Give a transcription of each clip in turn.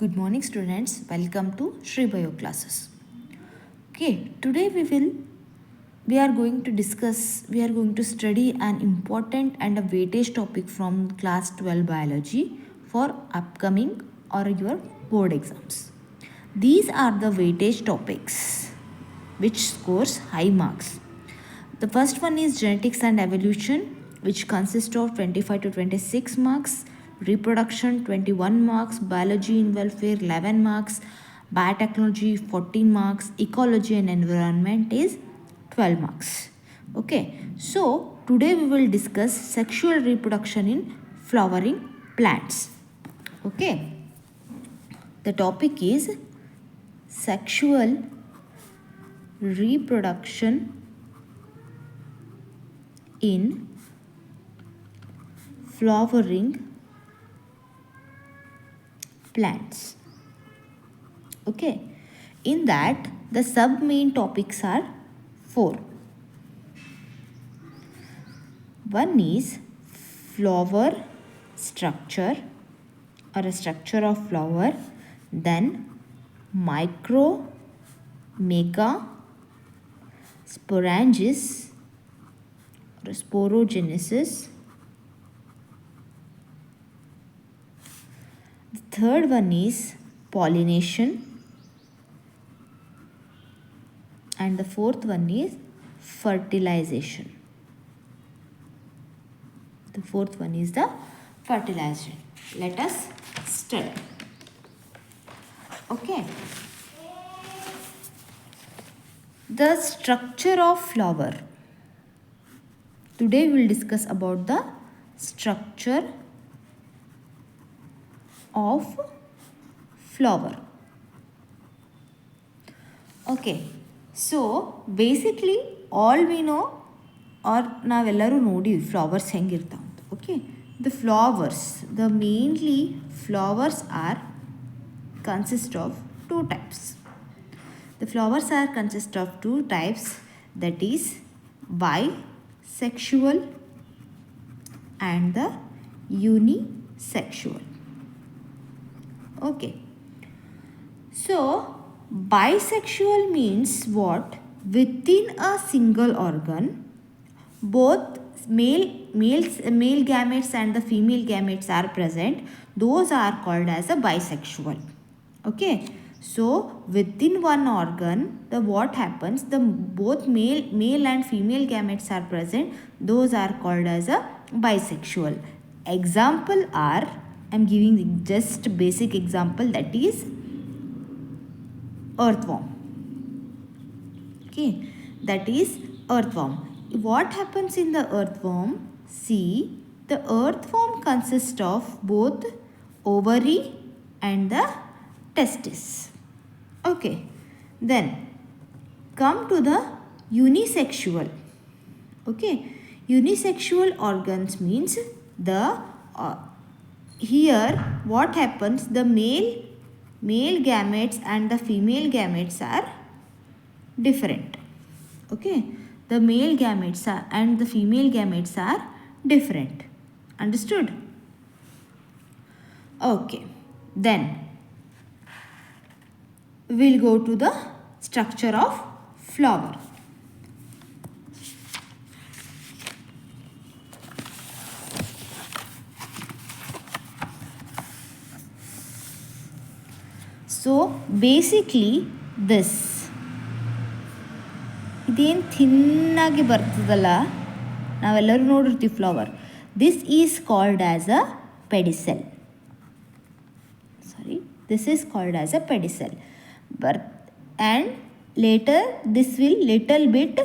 Good morning students, welcome to Shri Bio classes. Okay, today we are going to study an important and a weightage topic from class 12 biology for upcoming or your board exams. These are the weightage topics which scores high marks. The first one is genetics and evolution, which consists of 25 to 26 marks, reproduction 21 marks, biology and welfare 11 marks, biotechnology 14 marks, ecology and environment is 12 marks. Okay, so today we will discuss sexual reproduction in flowering plants. Okay, the topic is sexual reproduction in flowering plants. Okay, in that the sub main topics are four. One is flower structure or a structure of flower, then micro, mega, sporangis or sporogenesis. The third one is pollination, and the fourth one is fertilization. The fourth one is the fertilization. Let us study. Okay. The structure of flower. Today we will discuss about the structure of flower. Okay, so basically all we know or ನಾವೆಲ್ಲರೂ ನೋಡಿ flowers ಹೆಂಗಿರ್ತಾವ ಅಂತ. Okay, the mainly flowers are consist of two types. The flowers are consist of two types, that is bisexual and the unisexual. Okay, so bisexual means what? Within a single organ, both male gametes and the female gametes are present. Those are called as a bisexual. Okay, so within one organ, what happens? The both male and female gametes are present. Those are called as a bisexual. Example are, I am giving just basic example, that is earthworm. Okay, that is earthworm. What happens in the earthworm? See, the earthworm consists of both ovary and the testis. Okay, then come to the unisexual. Okay, unisexual organs means the here what happens? The male gametes and the female gametes are different. Okay, the male gametes and the female gametes are different. Understood? Okay, then we'll go to the structure of flower. So basically this ಇದೇನು ಥಿನ್ನಾಗಿ ಬರ್ತದಲ್ಲ, ನಾವೆಲ್ಲರೂ ನೋಡಿರ್ತೀವಿ flower. This is called as a pedicel. This is called as a pedicel. And later this will little bit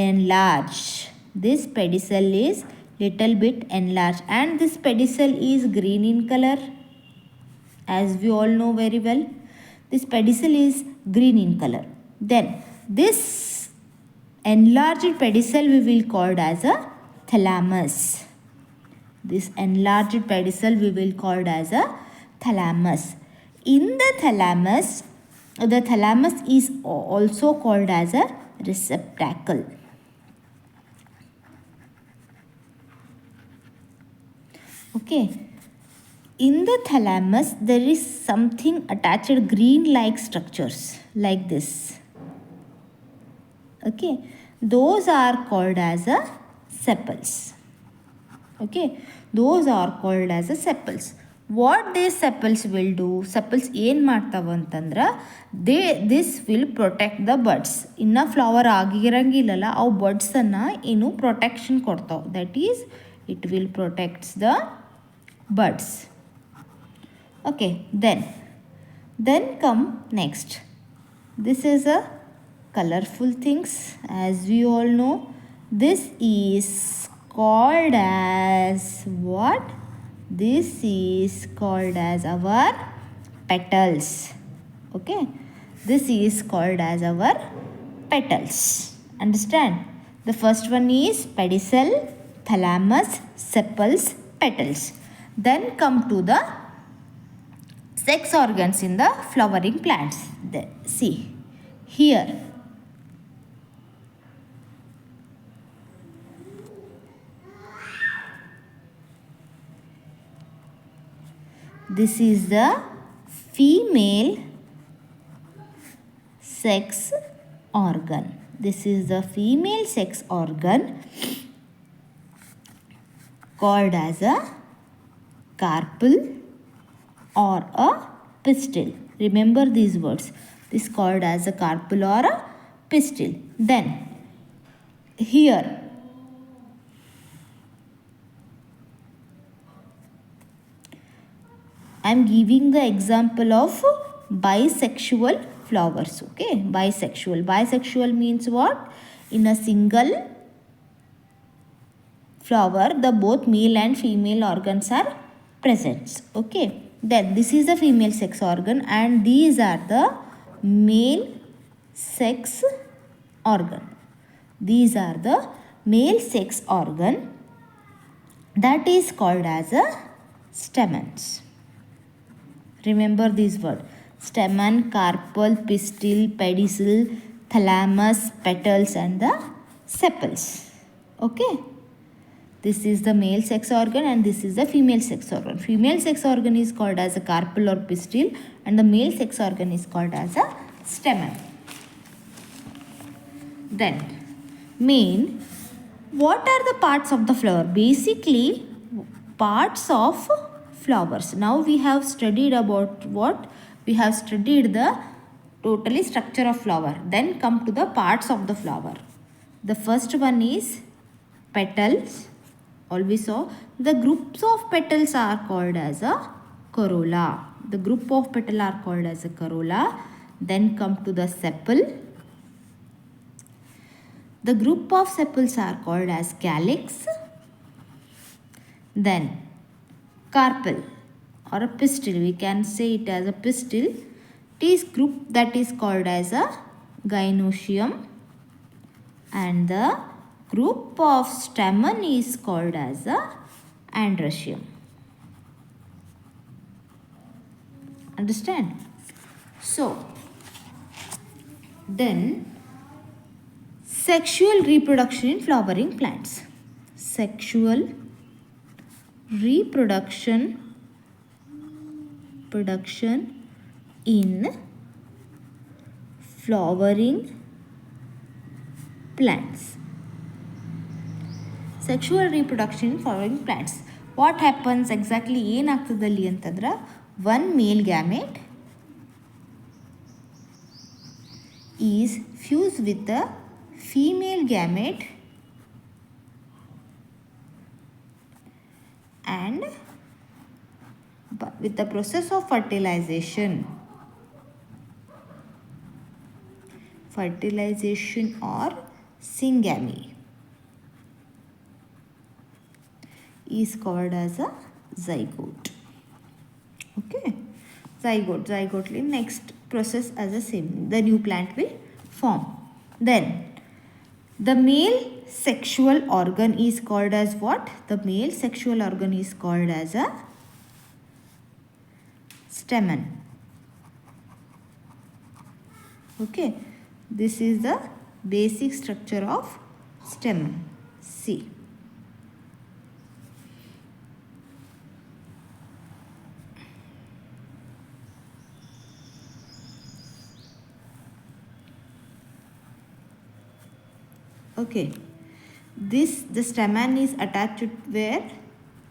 enlarge. This pedicel is little bit enlarged, and this pedicel is green in color, as we all know very well. This pedicel is green in color. Then this enlarged pedicel we will call as a thalamus. This enlarged pedicel we will call as a thalamus. In the thalamus is also called as a receptacle. Okay, In the thalamus, there is something attached green like structures like this. Okay, those are called as a sepals. Okay, those are called as a sepals. What these sepals will do, sepals ಏನು ಮಾಡ್ತಾವೆ ಅಂತಂದ್ರೆ this will protect the buds. ಇನ್ನು flower ಆಗಿರಂಗಿಲ್ಲಲ್ಲ ಅವು ಬಡ್ಸನ್ನು ಏನು protection ಕೊಡ್ತಾವೆ. That is it will protects the buds. Okay, then come next. This is a colorful things, as we all know. This is called as what? This is called as our petals. Okay, this is called as our petals. Understand? The first one is pedicel, thalamus, sepals, petals. Then come to the sex organs in the flowering plants. See here. This is the female sex organ. This is the female sex organ called as a carpel or a pistil. Remember these words. This is called as a carpel or a pistil. Then here I am giving the example of bisexual flowers. Okay, bisexual means what? In a single flower the both male and female organs are present. Okay, then this is the female sex organ and these are the male sex organ. These are the male sex organ that is called as a stamens. Remember these words: stamen, carpel, pistil, pedicel, thalamus, petals and the sepals. Okay, this is the male sex organ and this is the female sex organ. Female sex organ is called as a carpel or pistil and the male sex organ is called as a stamen. Then main, what are the parts of the flower? Basically parts of flowers. Now we have studied about what? We have studied the totally structure of flower. Then come to the parts of the flower. The first one is petals. Always saw the groups of petals are called as a corolla. The group of petals are called as a corolla. Then come to the sepal. The group of sepals are called as calyx. Then carpel or a pistil, we can say it as a pistil. It is group that is called as a gynoecium and the group of stamen is called as a androecium. Understand? So then sexual reproduction in flowering plants. Sexual reproduction in flowering plants. Sexual reproduction in flowering plants. What happens exactly? ಏನಾಗ್ತದಲ್ಲಿ ಅಂತಂದ್ರೆ one male gamete is fused with the female gamete and with the process of fertilization or syngamy is called as a zygote. Okay, zygote next process as a same, the new plant will form. Then the male sexual organ is called as what? The male sexual organ is called as a stamen. Okay, this is the basic structure of stamen. See, Okay. The stamen is attached where?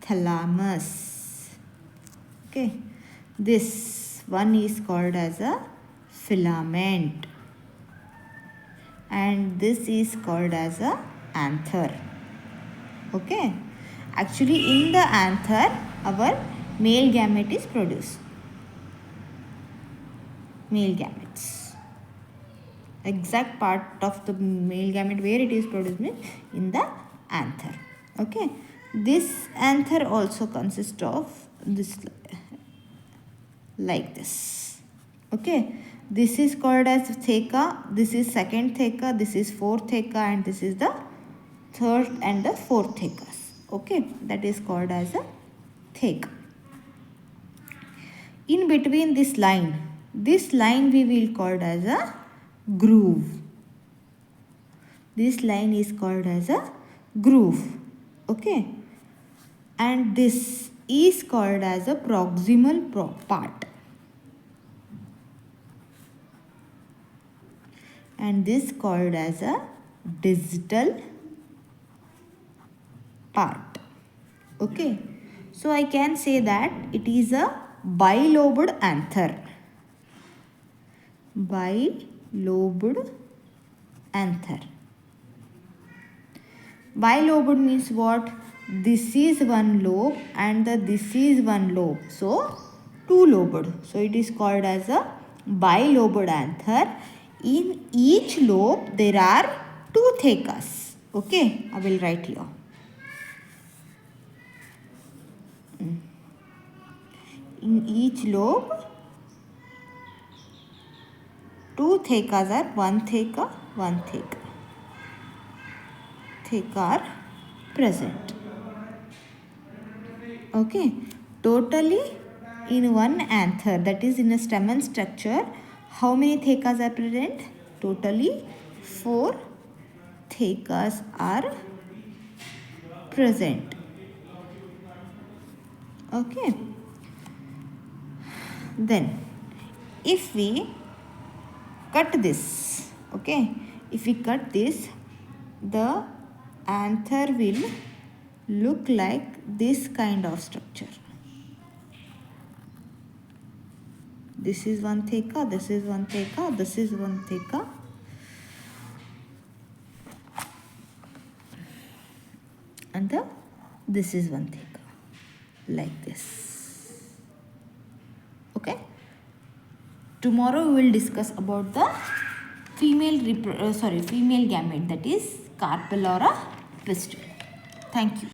Thalamus. Okay. This one is called as a filament. And this is called as a anther. Okay. Actually, in the anther, our male gamete is produced. Male gametes. Exact part of the male gamete where it is produced means in the anther. Okay. This anther also consists of this like this. Okay. This is called as theca. This is second theca. This is fourth theca, and this is the third and the fourth thecas. Okay. That is called as a theca. In between this line we will call as a groove. This line is called as a groove. Okay. And this is called as a proximal part. And this called as a distal part. Okay. So I can say that it is a bilobed anther. Bilobed anther. Bilobed means what? This is one lobe and this is one lobe. So, two lobed. So, it is called as a bilobed anther. In each lobe, there are two thecas. Okay, I will write here. In each lobe, two thecas are one theca. Theca are present. Okay, totally in one anther, that is in a stamen structure, how many thecas are present? Totally 4 thecas are present. Okay. Then, if we cut this, okay, if we cut this, the anther will look like this kind of structure. This is one theca, this is one theca, this is one theca. And this is one theca, like this. Okay. Tomorrow we will discuss about the female gamete, that is carpel or a pistil. Thank you.